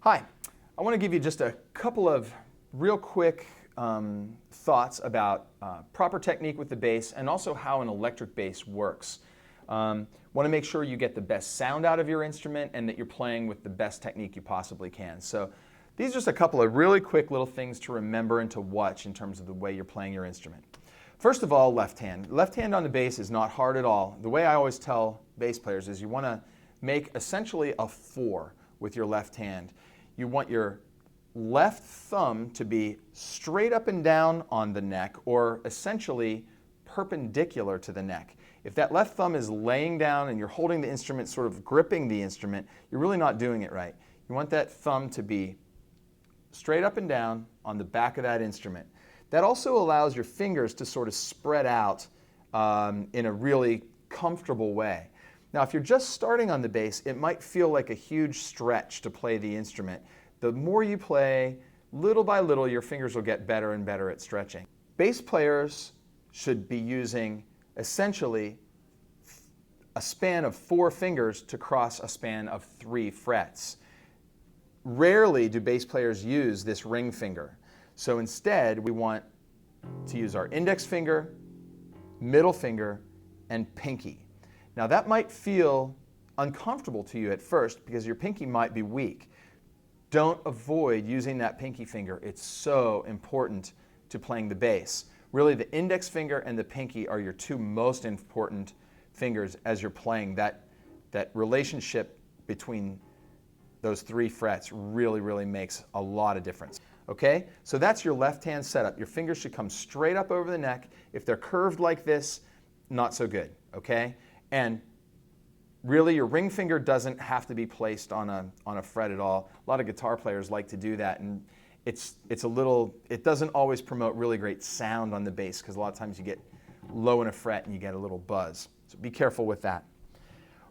Hi, I want to give you just a couple of real quick thoughts about proper technique with the bass and also how an electric bass works. Want to make sure you get the best sound out of your instrument and that you're playing with the best technique you possibly can. So these are just a couple of really quick little things to remember and to watch in terms of the way you're playing your instrument. First of all, left hand. Left hand on the bass is not hard at all. The way I always tell bass players is you want to make essentially a 4 with your left hand. You want your left thumb to be straight up and down on the neck, or essentially perpendicular to the neck. If that left thumb is laying down and you're holding the instrument, sort of gripping the instrument, you're really not doing it right. You want that thumb to be straight up and down on the back of that instrument. That also allows your fingers to sort of spread out in a really comfortable way. Now, if you're just starting on the bass, it might feel like a huge stretch to play the instrument. The more you play, little by little, your fingers will get better and better at stretching. Bass players should be using essentially a span of 4 fingers to cross a span of 3 frets. Rarely do bass players use this ring finger. So instead, we want to use our index finger, middle finger, and pinky. Now that might feel uncomfortable to you at first because your pinky might be weak. Don't avoid using that pinky finger. It's so important to playing the bass. Really, the index finger and the pinky are your 2 most important fingers as you're playing. That relationship between those 3 frets really makes a lot of difference. Okay, so that's your left hand setup. Your fingers should come straight up over the neck. If they're curved like this, not so good, okay? And really, your ring finger doesn't have to be placed on a fret at all. A lot of guitar players like to do that, and it doesn't always promote really great sound on the bass because a lot of times you get low in a fret and you get a little buzz. So be careful with that.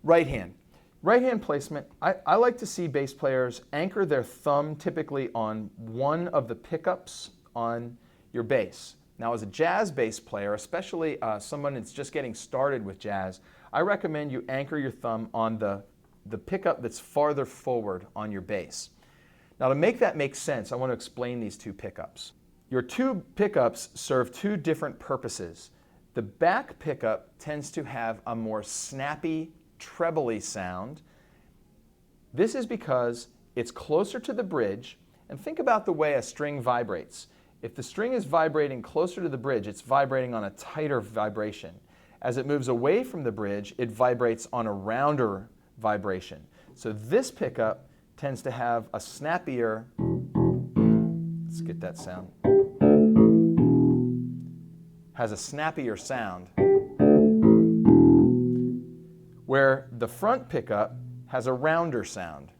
Right hand. Right hand placement, I like to see bass players anchor their thumb typically on one of the pickups on your bass. Now, as a jazz bass player, especially someone that's just getting started with jazz, I recommend you anchor your thumb on the pickup that's farther forward on your bass. Now, to make that make sense, I want to explain these 2 pickups. Your 2 pickups serve 2 different purposes. The back pickup tends to have a more snappy, trebly sound. This is because it's closer to the bridge, and think about the way a string vibrates. If the string is vibrating closer to the bridge, it's vibrating on a tighter vibration. As it moves away from the bridge, it vibrates on a rounder vibration. So this pickup tends to have a snappier, let's get that sound, has a snappier sound, where the front pickup has a rounder sound.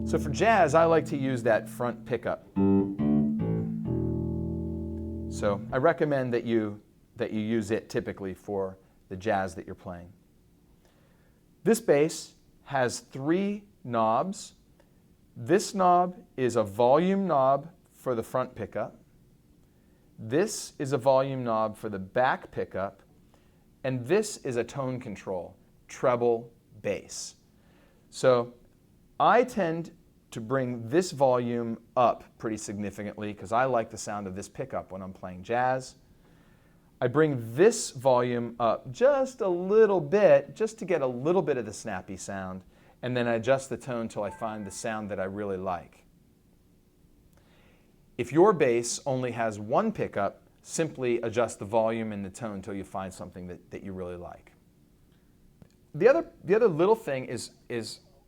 So for jazz, I like to use that front pickup. So I recommend that you use it typically for the jazz that you're playing. This bass has 3 knobs. This knob is a volume knob for the front pickup. This is a volume knob for the back pickup. And this is a tone control, treble, bass. So I tend to bring this volume up pretty significantly because I like the sound of this pickup when I'm playing jazz. I bring this volume up just a little bit, just to get a little bit of the snappy sound, and then I adjust the tone until I find the sound that I really like. If your bass only has 1 pickup, simply adjust the volume and the tone until you find something that you really like. The other little thing is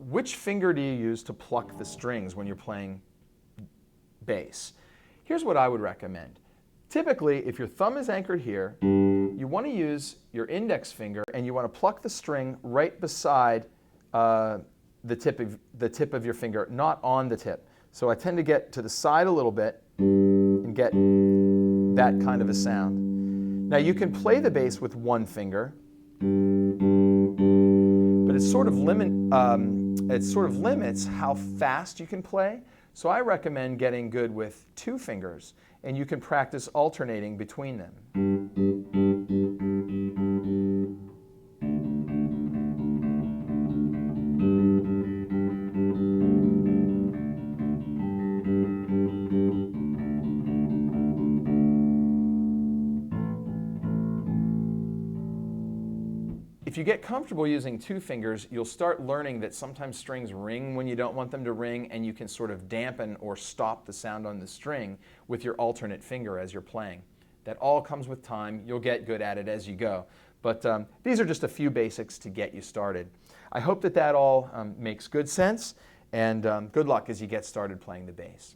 which finger do you use to pluck the strings when you're playing bass? Here's what I would recommend. Typically, if your thumb is anchored here, you want to use your index finger and you want to pluck the string right beside the tip of your finger, not on the tip. So I tend to get to the side a little bit and get that kind of a sound. Now you can play the bass with 1 finger, but it sort of limits how fast you can play. So I recommend getting good with 2 fingers, and you can practice alternating between them. If you get comfortable using two fingers, you'll start learning that sometimes strings ring when you don't want them to ring, and you can sort of dampen or stop the sound on the string with your alternate finger as you're playing. That all comes with time. You'll get good at it as you go. But these are just a few basics to get you started. I hope that all makes good sense, and good luck as you get started playing the bass.